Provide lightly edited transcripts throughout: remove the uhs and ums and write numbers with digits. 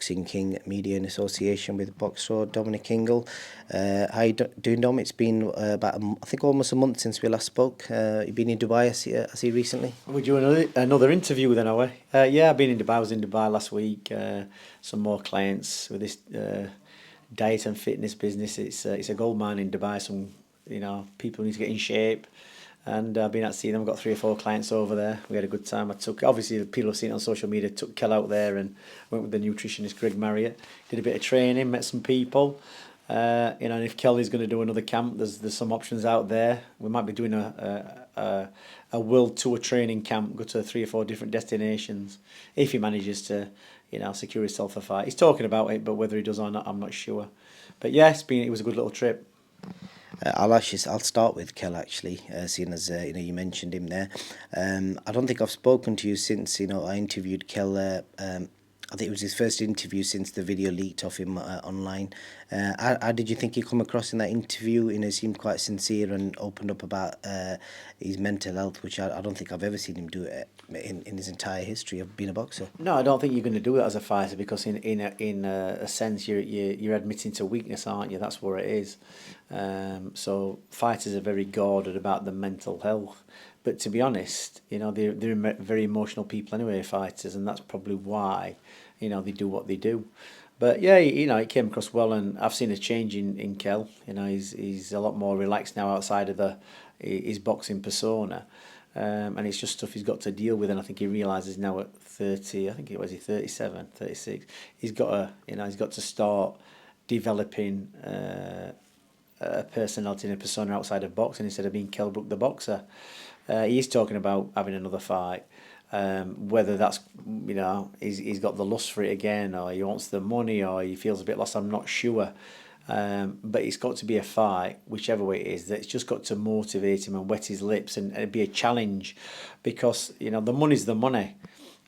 Boxing King Media in association with Boxer Dominic Ingle. How you doing, Dom? It's been about, I think, almost a month since we last spoke. You've been in Dubai, I see recently. We're doing another interview then, are we? Yeah, I've been in Dubai. I was in Dubai last week. Some more clients with this diet and fitness business. It's a gold mine in Dubai. Some people need to get in shape, and I've been out seeing them. I've got 3 or 4 clients over there. We had a good time. Obviously the people have seen it on social media. Took Kell out there and went with the nutritionist Greg Marriott. Did a bit of training, met some people. And if Kelly's going to do another camp, there's some options out there. We might be doing a world tour training camp, go to 3 or 4 different destinations, if he manages to, secure himself a fight. He's talking about it, but whether he does or not, I'm not sure. But yeah, it was a good little trip. I'll start with Kell actually, seeing as you mentioned him there. I don't think I've spoken to you since I interviewed Kell. I think it was his first interview since the video leaked of him online. How did you think he come across in that interview? He seemed quite sincere and opened up about his mental health, which I don't think I've ever seen him do it in his entire history of being a boxer. No, I don't think you're going to do it as a fighter because in a sense you're admitting to weakness, aren't you? That's what it is. So fighters are very guarded about their mental health. But to be honest, they're very emotional people anyway, fighters, and that's probably why, they do what they do. But yeah, it came across well, and I've seen a change in Kell. He's a lot more relaxed now outside of his boxing persona, and it's just stuff he's got to deal with. And I think he realises now at 30, I think it was 37, 36, he's got to start developing a personality and a persona outside of boxing instead of being Kell Brook the boxer. He's talking about having another fight. Whether that's, he's got the lust for it again, or he wants the money, or he feels a bit lost, I'm not sure. But it's got to be a fight, whichever way it is, that's just got to motivate him and wet his lips and be a challenge. Because, the money's the money.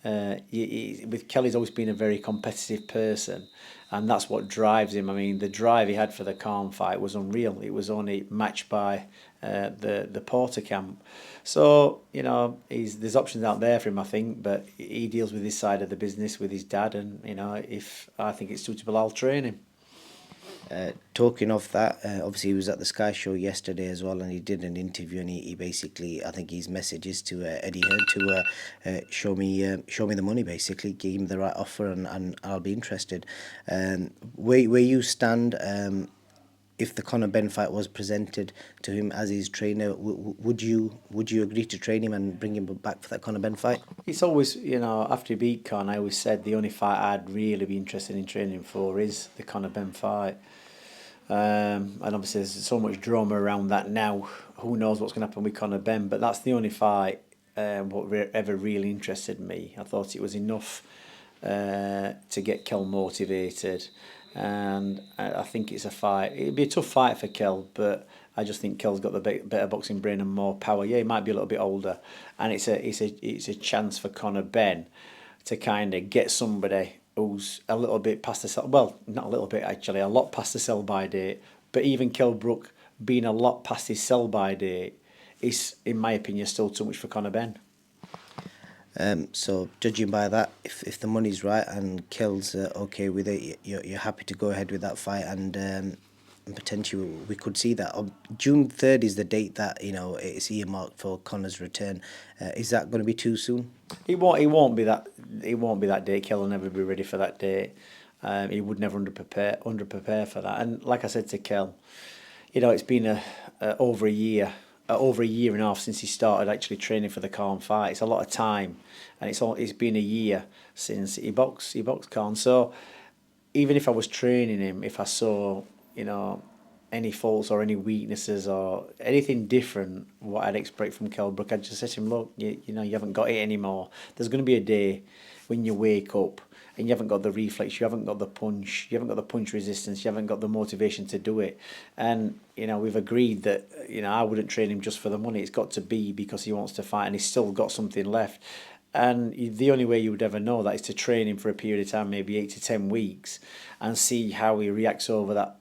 With Kelly's always been a very competitive person, and that's what drives him. I mean, the drive he had for the Khan fight was unreal. It was only matched by the Porter camp. So there's options out there for him, I think, but he deals with his side of the business with his dad, and if I think it's suitable, I'll train him. Talking of that, obviously he was at the Sky Show yesterday as well, and he did an interview, and he basically, I think his message is to Eddie Hearn to show me the money, basically, give him the right offer, and I'll be interested. Where you stand, if the Conor Benn fight was presented to him as his trainer, would you agree to train him and bring him back for that Conor Benn fight? It's always, after he beat Conor, I always said the only fight I'd really be interested in training for is the Conor Benn fight. And obviously there's so much drama around that now. Who knows what's going to happen with Conor Benn? But that's the only fight what ever really interested me. I thought it was enough to get Kell motivated. And I think it's a fight. It'd be a tough fight for Kell, but I just think Kell's got the better boxing brain and more power. Yeah, he might be a little bit older, and it's a chance for Conor Benn to kind of get somebody who's a little bit past the not a little bit actually, a lot past the sell-by date. But even Kell Brook being a lot past his sell-by date is, in my opinion, still too much for Conor Benn. So judging by that, if the money's right and Kell's okay with it, you're happy to go ahead with that fight, and potentially we could see that. June 3rd is the date that it's earmarked for Conor's return. Is that going to be too soon? It won't be that. It won't be that date. Kell will never be ready for that date. He would never under prepare for that. And like I said to Kell, it's been over a year and a half since he started actually training for the Khan fight. It's a lot of time, and it's been a year since he boxed Khan. So even if I was training him, if I saw any faults or any weaknesses or anything different what I'd expect from Kell Brook, I'd just say to him, look, you haven't got it anymore. There's going to be a day when you wake up and you haven't got the reflex, you haven't got the punch, you haven't got the punch resistance, you haven't got the motivation to do it. And we've agreed that I wouldn't train him just for the money. It's got to be because he wants to fight and he's still got something left. And the only way you would ever know that is to train him for a period of time, maybe 8 to 10 weeks, and see how he reacts over that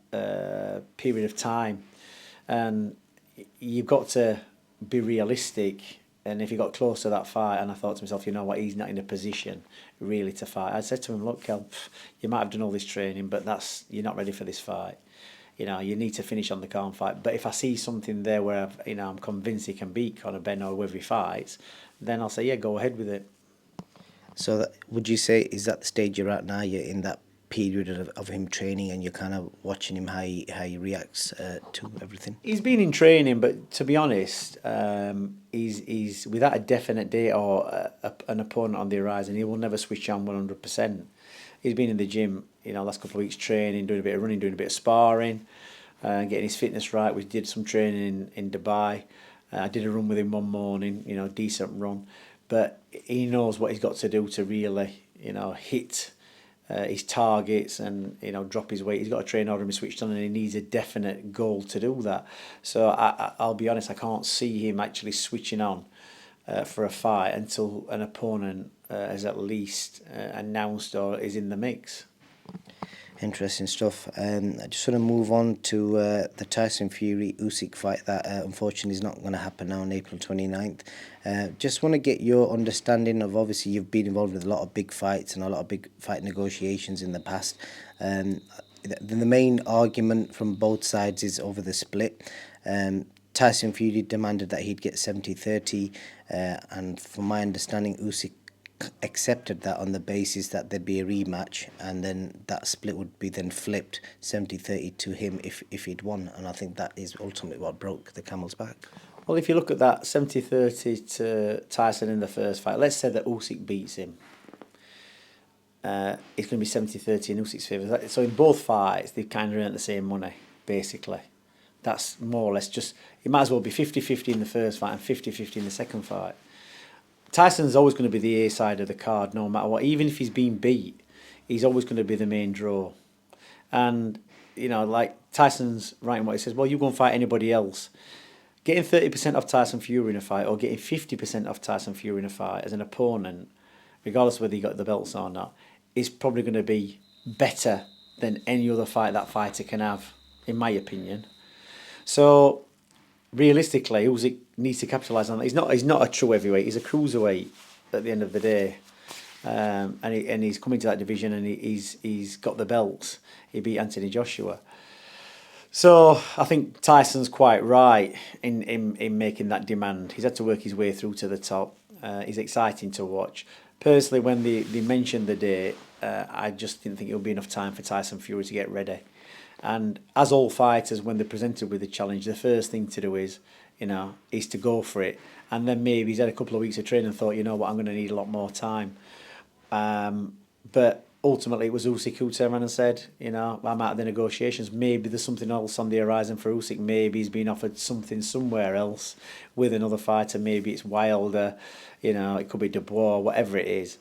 period of time. And you've got to be realistic And if he got close to that fight, and I thought to myself, you know what, he's not in a position really to fight. I said to him, look, Kell, you might have done all this training, but you're not ready for this fight. You know, you need to finish on the calm fight. But if I see something there where I'm convinced he can beat Conor, Benn, or whoever he fights, then I'll say, yeah, go ahead with it. So would you say, is that the stage you're at now? You're in that period of him training, and you're kind of watching him how he reacts to everything? He's been in training, but to be honest, he's without a definite date or an opponent on the horizon, he will never switch on 100%. He's been in the gym, last couple of weeks training, doing a bit of running, doing a bit of sparring, getting his fitness right. We did some training in Dubai. I did a run with him one morning, decent run. But he knows what he's got to do to really, hit his targets and, drop his weight. He's got a training order switched on, and he needs a definite goal to do that. So I'll be honest, I can't see him actually switching on for a fight until an opponent is at least announced or is in the mix. Interesting stuff. I just want to move on to the Tyson Fury Usyk fight that unfortunately is not going to happen now on April 29th. Just want to get your understanding of, obviously you've been involved with a lot of big fights and a lot of big fight negotiations in the past. The main argument from both sides is over the split. Tyson Fury demanded that he'd get 70-30, and from my understanding, Usyk accepted that on the basis that there'd be a rematch, and then that split would be then flipped 70-30 to him if he'd won. And I think that is ultimately what broke the camel's back. Well, if you look at that 70-30 to Tyson in the first fight, let's say that Usyk beats him. It's going to be 70-30 in Usyk's favour. So in both fights, they've kind of earned the same money, basically. That's more or less just, it might as well be 50-50 in the first fight and 50-50 in the second fight. Tyson's always going to be the A side of the card, no matter what. Even if he's been beat, he's always going to be the main draw. And, like Tyson's right in what he says, well, you go and fight anybody else. Getting 30% off Tyson Fury in a fight, or getting 50% off Tyson Fury in a fight as an opponent, regardless of whether he got the belts or not, is probably going to be better than any other fight that fighter can have, in my opinion. So realistically, Usyk needs to capitalise on that. He's not a true heavyweight. He's a cruiserweight at the end of the day, and he's coming to that division, and he's got the belts. He beat Anthony Joshua. So I think Tyson's quite right in making that demand. He's had to work his way through to the top. He's exciting to watch. Personally, when they mentioned the date, I just didn't think it would be enough time for Tyson Fury to get ready. And as all fighters, when they're presented with the challenge, the first thing to do is to go for it. And then maybe he's had a couple of weeks of training and thought, you know what, I'm going to need a lot more time. But ultimately, it was Usyk who turned around and said, I'm out of the negotiations. Maybe there's something else on the horizon for Usyk. Maybe he's been offered something somewhere else with another fighter. Maybe it's Wilder, it could be Dubois, whatever it is.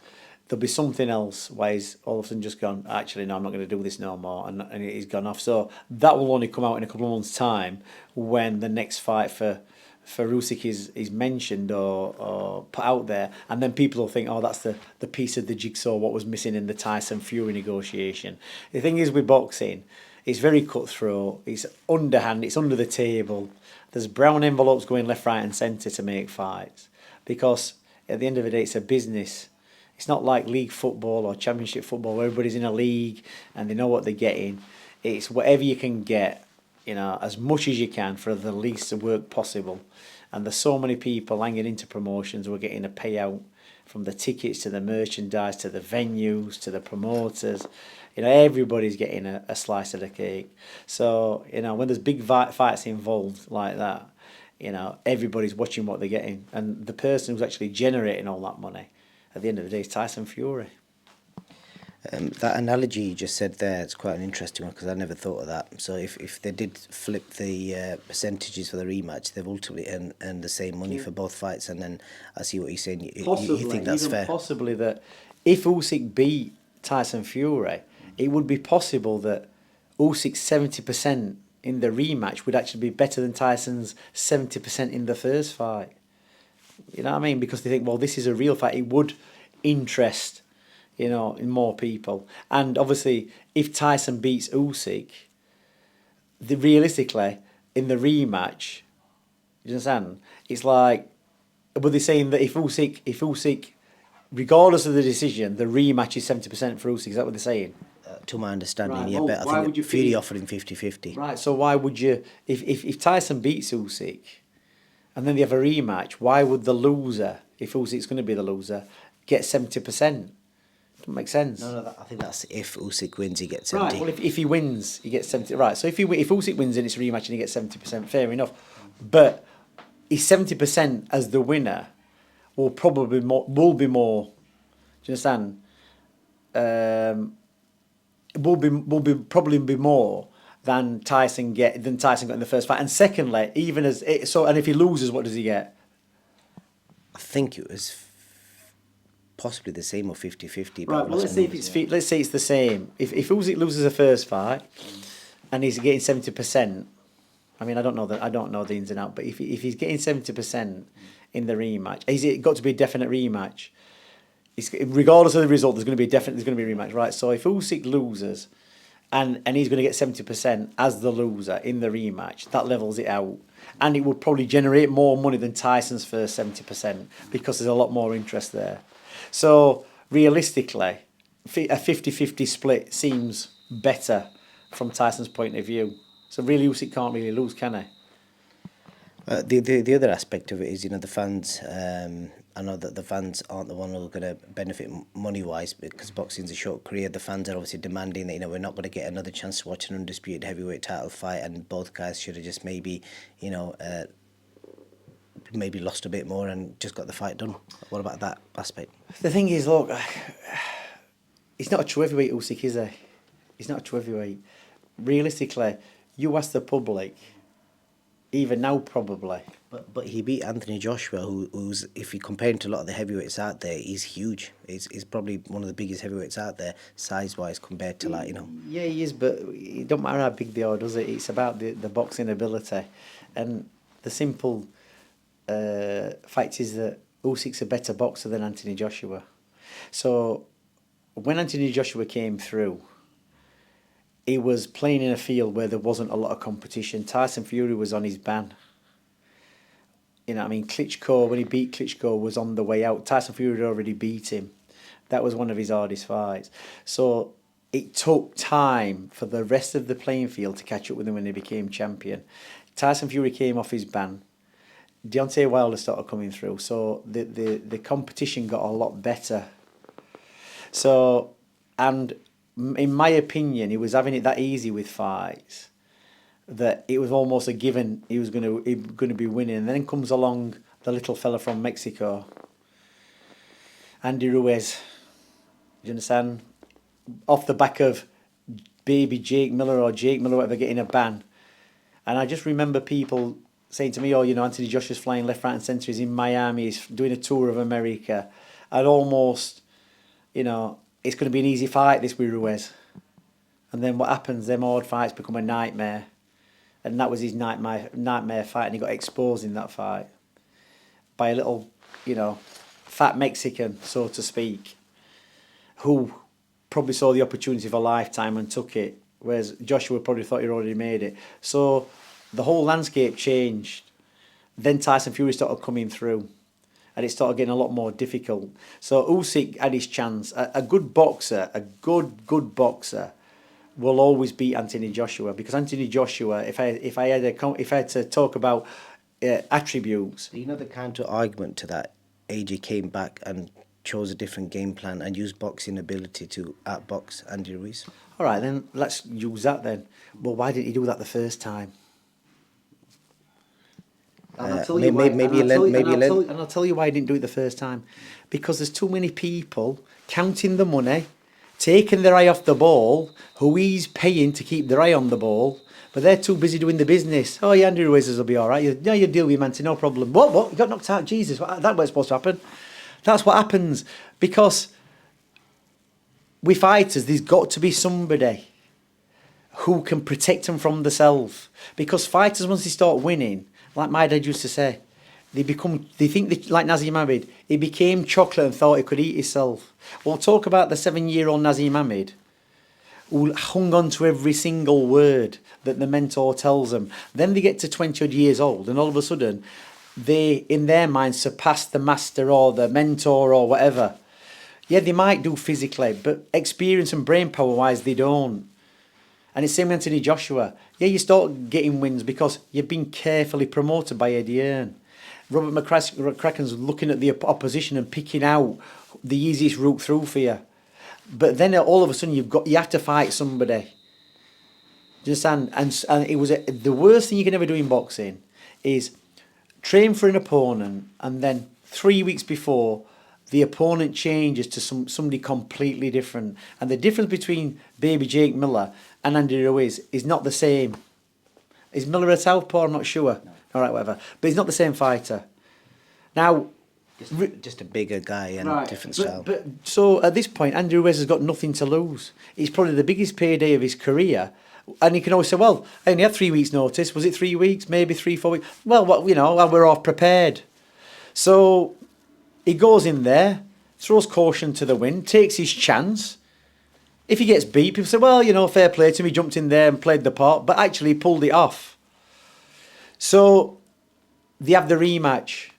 There'll be something else where he's all of a sudden just gone, actually, no, I'm not going to do this no more. And he's gone off. So that will only come out in a couple of months' time when the next fight for Usyk is mentioned or put out there. And then people will think, oh, that's the piece of the jigsaw, what was missing in the Tyson Fury negotiation. The thing is with boxing, it's very cutthroat. It's underhand. It's under the table. There's brown envelopes going left, right and centre to make fights. Because at the end of the day, it's a business. It's not like league football or championship football where everybody's in a league and they know what they're getting. It's whatever you can get, as much as you can for the least work possible. And there's so many people hanging into promotions who are getting a payout from the tickets to the merchandise to the venues to the promoters. Everybody's getting a slice of the cake. So, when there's big fights involved like that, everybody's watching what they're getting. And the person who's actually generating all that money at the end of the day is Tyson Fury. That analogy you just said there, it's quite an interesting one because I never thought of that. So if they did flip the percentages for the rematch, they've ultimately earned the same money for both fights. And then I see what you're saying. You think that's fair? Possibly that if Usyk beat Tyson Fury, it would be possible that Usyk's 70% in the rematch would actually be better than Tyson's 70% in the first fight. You know what I mean? Because they think, well, this is a real fight. It would interest, in more people. And obviously, if Tyson beats Usyk, realistically, in the rematch, you understand? It's like Were they saying that if Usyk, regardless of the decision, the rematch is 70% for Usyk? Is that what they're saying? To my understanding, Right, yeah, well, but I why think would you Fury feel- offered him 50-50. Right. So why would you, if Tyson beats Usyk, and then they have a rematch, why would the loser, if Usyk's going to be the loser, get 70%? Doesn't make sense. No, I think that's if Usyk wins, he gets Right. 70. Well, if he wins, he gets 70. Right. So if Usyk wins and it's a rematch and he gets 70%, fair enough. But his 70% as the winner will probably be more. Do you understand? Probably be more than Tyson got in the first fight. And secondly, even as it, so, and if he loses, what does he get? I think it was possibly the same or 50-50. But Right. I've Well, lost let's say my if numbers, yeah. let's say it's the same. If Usyk loses the first fight, and he's getting 70%. I mean, I don't know the ins and outs, but if he's getting 70% in the rematch, is it got to be a definite rematch? Regardless of the result, there's going to be a rematch, right? So if Usyk loses, and he's going to get 70% as the loser in the rematch, that levels it out, and it would probably generate more money than Tyson's first 70% because there's a lot more interest there. So realistically, a 50-50 split seems better from Tyson's point of view. So really, Usyk can't really lose, can he? The other aspect of it is, the fans. I know that the fans aren't the one who are going to benefit money wise because boxing's a short career. The fans are obviously demanding that we're not going to get another chance to watch an undisputed heavyweight title fight, and both guys should have just maybe maybe lost a bit more and just got the fight done. What about that aspect? The thing is, look, he's not a true heavyweight, Usyk, is he? He's not a true heavyweight. Realistically, you ask the public, even now probably. But he beat Anthony Joshua, who's, if you compare him to a lot of the heavyweights out there, he's huge. He's probably one of the biggest heavyweights out there, size-wise, compared to Yeah, he is, but it don't matter how big they are, does it? It's about the boxing ability. And the simple fact is that Usyk's a better boxer than Anthony Joshua. So when Anthony Joshua came through, he was playing in a field where there wasn't a lot of competition. Tyson Fury was on his ban. Klitschko, when he beat Klitschko, was on the way out. Tyson Fury had already beat him. That was one of his hardest fights. So it took time for the rest of the playing field to catch up with him when he became champion. Tyson Fury came off his ban. Deontay Wilder started coming through. So the competition got a lot better. So, and in my opinion, he was having it that easy with fights that it was almost a given he was going to be winning. And then comes along the little fella from Mexico, Andy Ruiz. Do you understand? Off the back of baby Jake Miller or Jake Miller, whatever, getting a ban. And I just remember people saying to me, oh, Anthony Joshua's flying left, right and centre. He's in Miami. He's doing a tour of America. I'd almost, it's going to be an easy fight, this with Ruiz. And then what happens, them hard fights become a nightmare. And that was his nightmare fight. And he got exposed in that fight by a little, fat Mexican, so to speak, who probably saw the opportunity of a lifetime and took it. Whereas Joshua probably thought he'd already made it. So the whole landscape changed. Then Tyson Fury started coming through. And it started getting a lot more difficult. So Usyk had his chance. A good boxer, a good boxer, will always beat Anthony Joshua, because Anthony Joshua, if I had to talk about attributes, the counter argument to that, AJ came back and chose a different game plan and used boxing ability to outbox Andy Ruiz. All right, then let's use that then. Well, why didn't he do that the first time? And I'll tell you why. And I'll tell you why I didn't do it the first time. Because there's too many people counting the money, taking their eye off the ball, who he's paying to keep their eye on the ball, but they're too busy doing the business. Oh, yeah, Andy Ruiz will be all right. You deal with him, Anthony, no problem. What? You got knocked out? Jesus, that was supposed to happen. That's what happens. Because with fighters, there's got to be somebody who can protect them from themselves. Because fighters, once they start winning, like my dad used to say, they think like Nazim Ahmed, he became chocolate and thought he could eat himself. Well, talk about the 7-year-old Nazim Ahmed who hung on to every single word that the mentor tells them. Then they get to 20 odd years old and all of a sudden they, in their mind, surpass the master or the mentor or whatever. Yeah, they might do physically, but experience and brain power wise, they don't. And it's same with Anthony Joshua. Yeah, you start getting wins because you've been carefully promoted by Eddie Hearn. Robert McCracken's looking at the opposition and picking out the easiest route through for you. But then all of a sudden you have to fight somebody. Do you understand? And it was the worst thing you can ever do in boxing is train for an opponent and then 3 weeks before the opponent changes to somebody completely different. And the difference between baby Jake Miller and Andy Ruiz is not the same. Is Miller a southpaw? I'm not sure. No. All right, whatever. But he's not the same fighter. Now, just a bigger guy and different style. But so at this point, Andy Ruiz has got nothing to lose. It's probably the biggest payday of his career. And he can always say, well, I only had 3 weeks' notice. Was it 3 weeks? Maybe 3, 4 weeks. Well, we're off prepared. So he goes in there, throws caution to the wind, takes his chance. If he gets beat, people say, well, fair play to him. He jumped in there and played the part, but actually he pulled it off. So they have the rematch.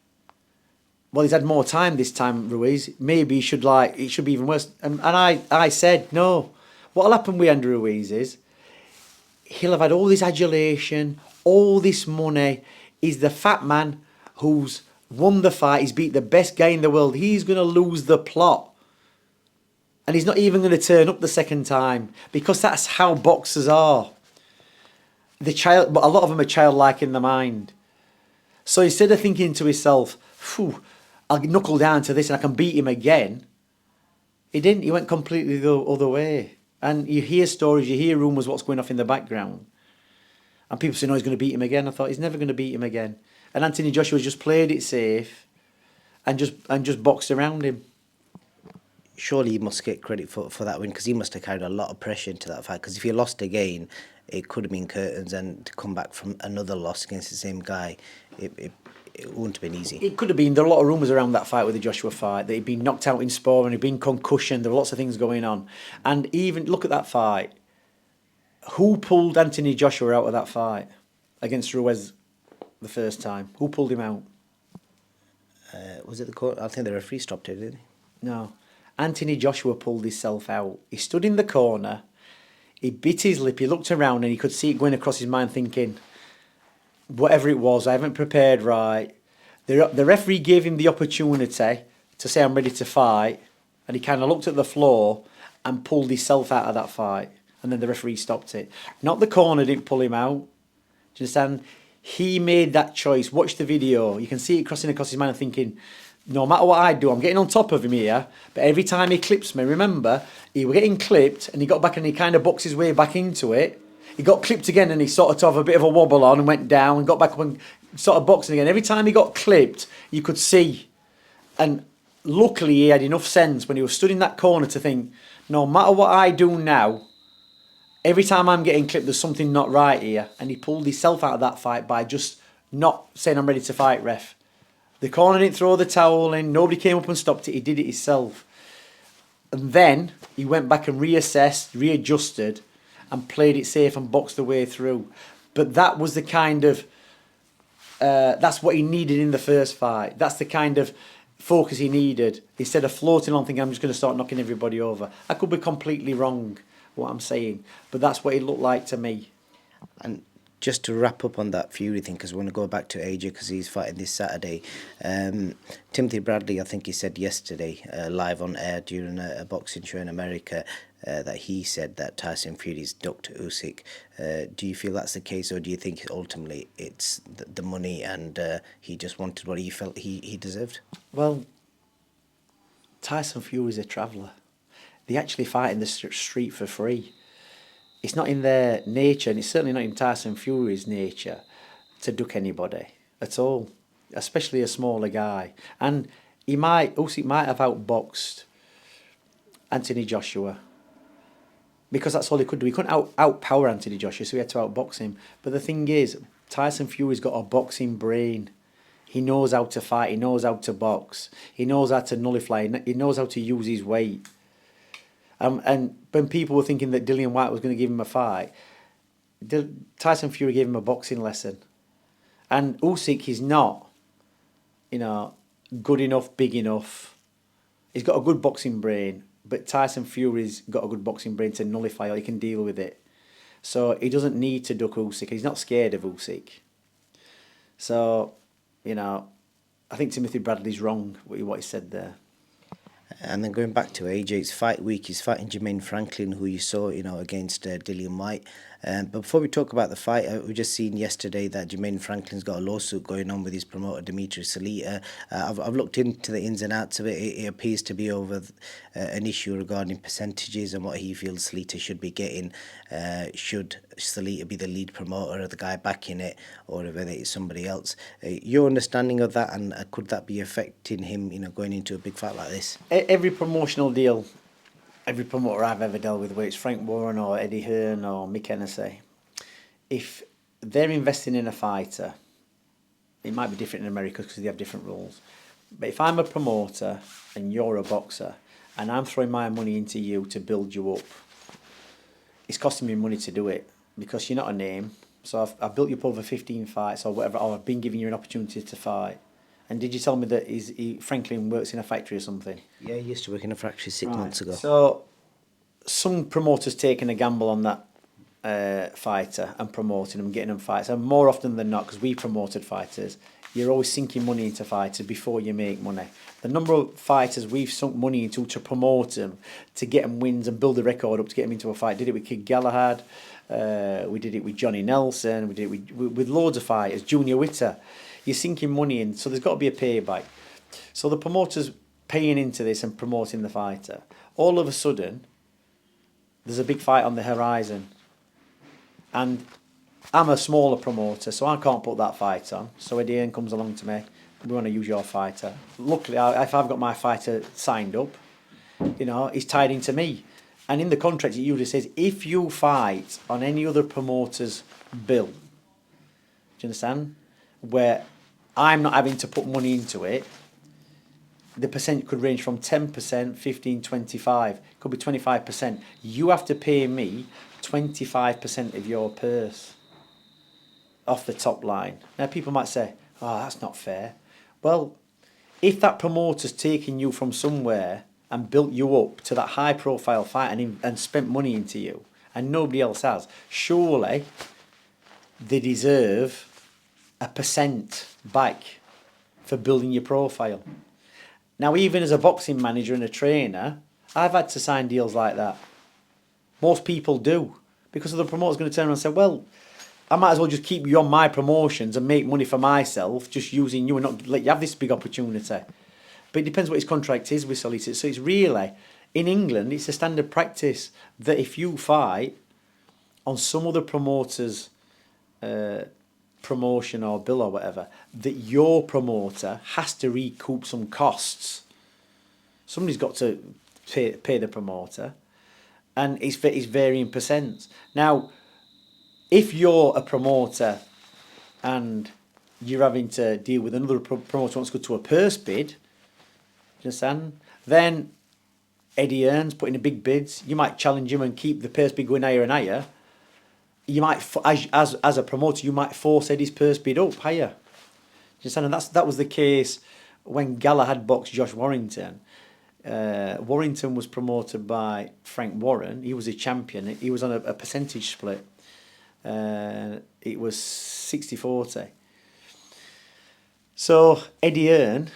Well, he's had more time this time, Ruiz. Maybe it should be even worse. And I said, no. What'll happen with Andrew Ruiz is he'll have had all this adulation, all this money. He's the fat man who's won the fight. He's beat the best guy in the world. He's going to lose the plot. And he's not even going to turn up the second time because that's how boxers are. But a lot of them are childlike in the mind. So instead of thinking to himself, I'll knuckle down to this and I can beat him again, he didn't. He went completely the other way. And you hear stories, you hear rumours what's going off in the background. And people say, no, he's going to beat him again. I thought, he's never going to beat him again. And Anthony Joshua just played it safe and just boxed around him. Surely he must get credit for that win because he must have carried a lot of pressure into that fight. Because if he lost again, it could have been curtains, and to come back from another loss against the same guy, it wouldn't have been easy. It could have been. There are a lot of rumours around that fight with the Joshua fight that he'd been knocked out in sparring, he'd been concussion. There were lots of things going on. And even look at that fight. Who pulled Anthony Joshua out of that fight against Ruiz the first time? Who pulled him out? Was it the court? I think the referee stopped it, didn't he? No. Anthony Joshua pulled himself out. He stood in the corner. He bit his lip. He looked around and he could see it going across his mind thinking, whatever it was, I haven't prepared right. The referee gave him the opportunity to say, I'm ready to fight. And he kind of looked at the floor and pulled himself out of that fight. And then the referee stopped it. Not the corner didn't pull him out. Do you understand? He made that choice. Watch the video. You can see it crossing across his mind thinking, no matter what I do, I'm getting on top of him here. But every time he clips me, remember, he was getting clipped and he got back and he kind of boxed his way back into it. He got clipped again and he sort of had a bit of a wobble on and went down and got back up and sort of boxing again. Every time he got clipped, you could see. And luckily he had enough sense when he was stood in that corner to think, no matter what I do now, every time I'm getting clipped, there's something not right here. And he pulled himself out of that fight by just not saying, I'm ready to fight, ref. The corner didn't throw the towel in. Nobody came up and stopped it. He did it himself. And then he went back and reassessed, readjusted, and played it safe and boxed the way through. But that was the kind of... that's what he needed in the first fight. That's the kind of focus he needed. Instead of floating on thinking, I'm just going to start knocking everybody over. I could be completely wrong, what I'm saying. But that's what it looked like to me. And just to wrap up on that Fury thing, because we want to go back to AJ because he's fighting this Saturday. Timothy Bradley, I think he said yesterday, live on air during a boxing show in America, that he said that Tyson Fury's ducked Usyk. Do you feel that's the case, or do you think ultimately it's the money and he just wanted what he felt he deserved? Well, Tyson Fury's a traveller. They actually fight in the street for free. It's not in their nature, and it's certainly not in Tyson Fury's nature to duck anybody at all, especially a smaller guy. And Usyk might have outboxed Anthony Joshua because that's all he could do. He couldn't outpower Anthony Joshua, so he had to outbox him. But the thing is, Tyson Fury's got a boxing brain. He knows how to fight. He knows how to box. He knows how to nullify. He knows how to use his weight. And when people were thinking that Dillian Whyte was going to give him a fight, Tyson Fury gave him a boxing lesson. And Usyk is not good enough, big enough. He's got a good boxing brain, but Tyson Fury's got a good boxing brain to nullify or he can deal with it. So he doesn't need to duck Usyk. He's not scared of Usyk. So, I think Timothy Bradley's wrong with what he said there. And then going back to AJ's fight week, he's fighting Jermaine Franklin, who you saw, against Dillian White. But before we talk about the fight, we just seen yesterday that Jermaine Franklin's got a lawsuit going on with his promoter, Dimitri Salita. I've looked into the ins and outs of it. It appears to be over an issue regarding percentages and what he feels Salita should be getting. Should Salita be the lead promoter or the guy backing it, or whether it's somebody else? Your understanding of that, and could that be affecting him, going into a big fight like this? Every promotional deal, every promoter I've ever dealt with, whether it's Frank Warren or Eddie Hearn or Mick Hennessy, if they're investing in a fighter, it might be different in America because they have different rules. But if I'm a promoter and you're a boxer and I'm throwing my money into you to build you up, it's costing me money to do it because you're not a name. So I've built you up over 15 fights or whatever, or I've been giving you an opportunity to fight. And did you tell me that Franklin works in a factory or something? Yeah, he used to work in a factory 6 months ago. So some promoters taking a gamble on that fighter and promoting them, getting them fights. And more often than not, because we promoted fighters, you're always sinking money into fighters before you make money. The number of fighters we've sunk money into to promote them, to get them wins and build the record up to get them into a fight. Did it with Kid Galahad. We did it with Johnny Nelson. We did it with loads of fighters. Junior Witter. You're sinking money in, so there's got to be a payback. So the promoter's paying into this and promoting the fighter. All of a sudden, there's a big fight on the horizon. And I'm a smaller promoter, so I can't put that fight on. So Eddie Hearn comes along to me, we want to use your fighter. Luckily, if I've got my fighter signed up, he's tied into me. And in the contract, it usually says, if you fight on any other promoter's bill, do you understand? Where I'm not having to put money into it, the percent could range from 10%, 15, 25, could be 25%. You have to pay me 25% of your purse off the top line. Now, people might say, oh, that's not fair. Well, if that promoter's taken you from somewhere and built you up to that high-profile fight and spent money into you, and nobody else has, surely they deserve a percent back for building your profile. Now, even as a boxing manager and a trainer, I've had to sign deals like that. Most people do, because the promoter's going to turn around and say, well, I might as well just keep you on my promotions and make money for myself, just using you and not let you have this big opportunity. But it depends what his contract is with Salita. So it's really, in England, it's a standard practice that if you fight on some other promoter's promotion or bill or whatever, that your promoter has to recoup some costs. Somebody's got to pay the promoter, and it's varying percents. Now, if you're a promoter and you're having to deal with another promoter who wants to go to a purse bid, do you understand? Then Eddie Hearn's putting in big bids. You might challenge him and keep the purse bid going higher and higher. You might, as a promoter, you might force Eddie's purse bid up higher. Do you understand? And that was the case when Galahad boxed Josh Warrington. Warrington was promoted by Frank Warren. He was a champion. He was on a percentage split. It was 60-40. So Eddie Hearn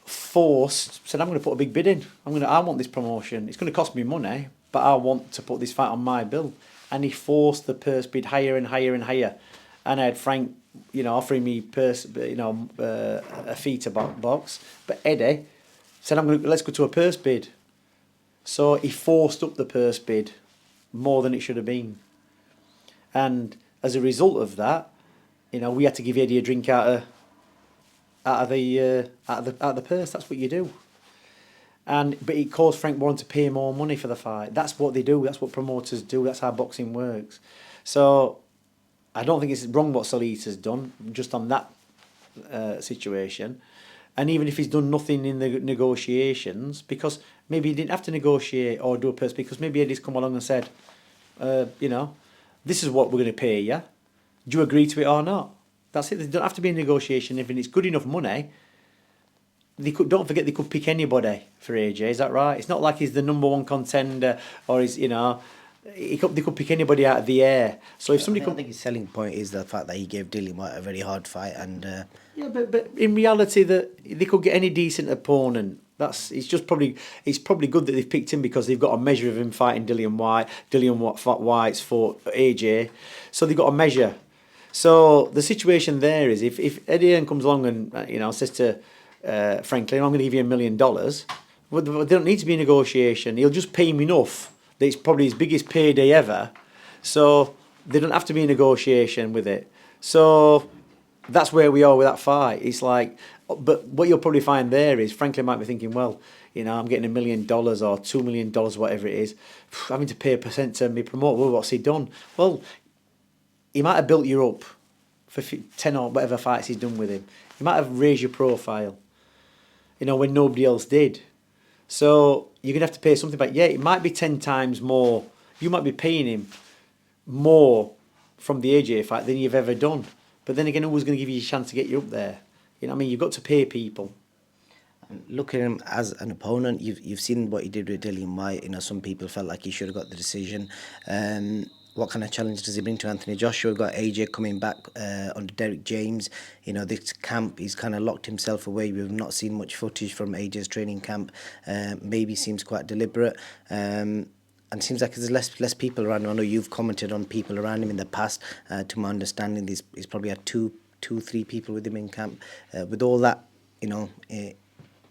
said, I'm going to put a big bid in. I want this promotion. It's going to cost me money, but I want to put this fight on my bill. And he forced the purse bid higher and higher and higher. And I had Frank, offering me a fee to box. But Eddie said, let's go to a purse bid. So he forced up the purse bid more than it should have been. And as a result of that, we had to give Eddie a drink out of the purse. That's what you do. But it caused Frank Warren to pay more money for the fight. That's what they do. That's what promoters do. That's how boxing works. So I don't think it's wrong what Salita's done just on that situation. And even if he's done nothing in the negotiations, because maybe he didn't have to negotiate or do a purse, because maybe Eddie's come along and said, this is what we're going to pay you. Do you agree to it or not? That's it. There don't have to be a negotiation. If it's good enough money, don't forget they could pick anybody for AJ. Is that right? It's not like he's the number one contender or he's they could pick anybody out of the air. So if somebody I think his selling point is the fact that he gave Dillian White a very hard fight, and yeah, but in reality, that they could get any decent opponent. It's probably good that they've picked him because they've got a measure of him fighting Dillian White. White's fought AJ, so they've got a measure. So the situation there is if Eddie Hearn comes along and says to Franklin, I'm going to give you $1 million. Well, there don't need to be a negotiation. He'll just pay him enough that it's probably his biggest payday ever. So there don't have to be a negotiation with it. So that's where we are with that fight. It's like, but what you'll probably find there is Franklin might be thinking, well, I'm getting $1 million or $2 million, whatever it is, having to pay a percent to me promote. Well, what's he done? Well, he might have built you up for 10 or whatever fights he's done with him. He might have raised your profile, when nobody else did. So you're going to have to pay something back. Yeah, it might be 10 times more. You might be paying him more from the AJ fight than you've ever done. But then again, who's going to give you a chance to get you up there? You've got to pay people. Look at him as an opponent. You've seen what he did with Dillian White. Some people felt like he should have got the decision. What kind of challenge does he bring to Anthony Joshua? We've got AJ coming back under Derek James. This camp, he's kind of locked himself away. We've not seen much footage from AJ's training camp. Maybe seems quite deliberate. And it seems like there's less people around him. I know you've commented on people around him in the past. To my understanding, he's probably had two, 3 people with him in camp. With all that,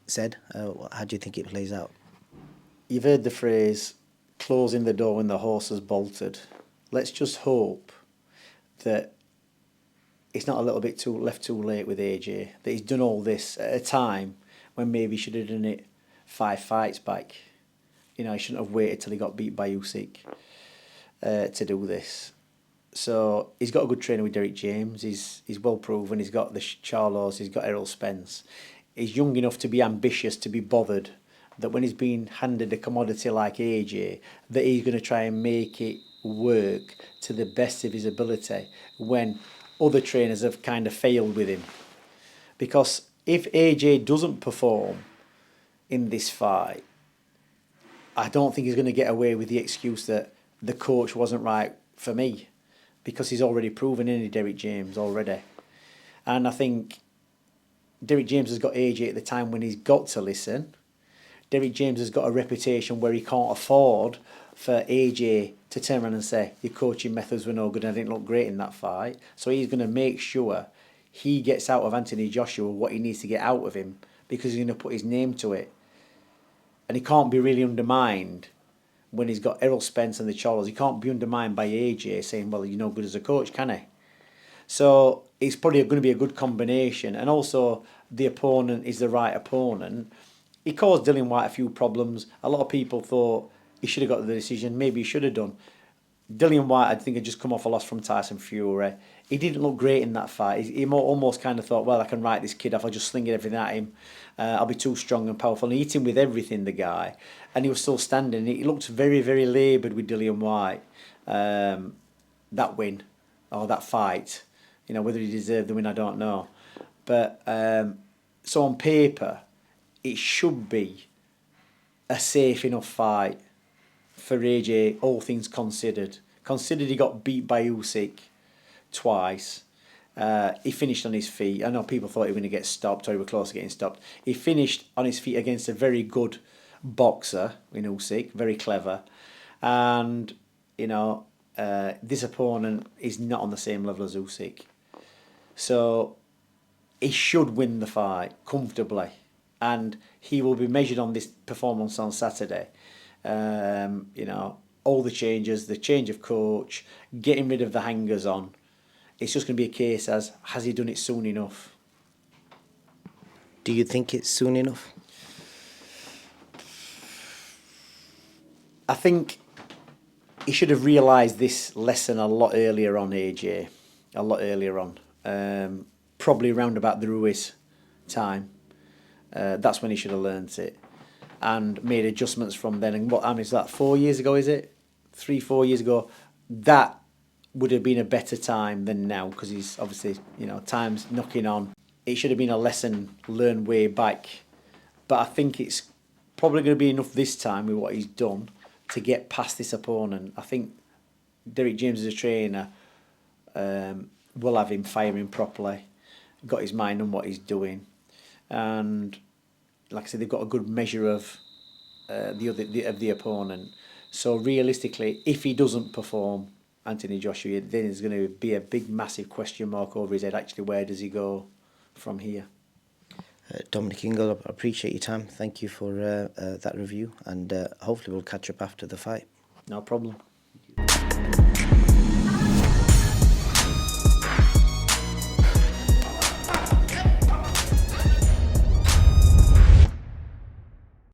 said, how do you think it plays out? You've heard the phrase, closing the door when the horse has bolted. Let's just hope that it's not a little bit left too late with AJ, that he's done all this at a time when maybe he should have done it 5 fights back. He shouldn't have waited till he got beat by Usyk to do this. So he's got a good trainer with Derek James. He's well proven. He's got the Charlos. He's got Errol Spence. He's young enough to be ambitious, to be bothered, that when he's been handed a commodity like AJ, that he's going to try and make it work to the best of his ability when other trainers have kind of failed with him. Because if AJ doesn't perform in this fight, I don't think he's going to get away with the excuse that the coach wasn't right for me, because he's already proven in Derek James already. And I think Derek James has got AJ at the time when he's got to listen. Derek James has got a reputation where he can't afford for AJ to turn around and say, your coaching methods were no good and I didn't look great in that fight. So he's going to make sure he gets out of Anthony Joshua what he needs to get out of him, because he's going to put his name to it. And he can't be really undermined when he's got Errol Spence and the Charles. He can't be undermined by AJ saying, well, you're no good as a coach, can he? So it's probably going to be a good combination. And also, the opponent is the right opponent. He caused Dillian White a few problems. A lot of people thought he should have got the decision. Maybe he should have done. Dillian White, I think, had just come off a loss from Tyson Fury. He didn't look great in that fight. He almost kind of thought, well, I can write this kid off. I'll just sling everything at him. I'll be too strong and powerful. And he hit him with everything, the guy. And he was still standing. He looked very, very laboured with Dillian White. That win, or that fight. Whether he deserved the win, I don't know. But so on paper, it should be a safe enough fight for AJ, all things considered. Considered he got beat by Usyk twice. He finished on his feet. I know people thought he was going to get stopped, or he was close to getting stopped. He finished on his feet against a very good boxer in Usyk, very clever. And, this opponent is not on the same level as Usyk. So he should win the fight comfortably. And he will be measured on this performance on Saturday. All the changes, the change of coach, getting rid of the hangers on. It's just going to be a case as, has he done it soon enough? Do you think it's soon enough? I think he should have realised this lesson a lot earlier on, AJ. A lot earlier on. Probably around about the Ruiz time. That's when he should have learnt it. And made adjustments from then. And what, is that 4 years ago, is it? 3-4 years ago. That would have been a better time than now, because he's obviously, time's knocking on. It should have been a lesson learned way back but I think it's probably going to be enough this time with what he's done to get past this opponent. I think Derek James as a trainer will have him firing properly, got his mind on what he's doing, and like I said, they've got a good measure of the opponent. So realistically, if he doesn't perform, Anthony Joshua, then there's going to be a big, massive question mark over his head. Actually, where does he go from here? Dominic Ingle, I appreciate your time. Thank you for that review, and hopefully we'll catch up after the fight. No problem.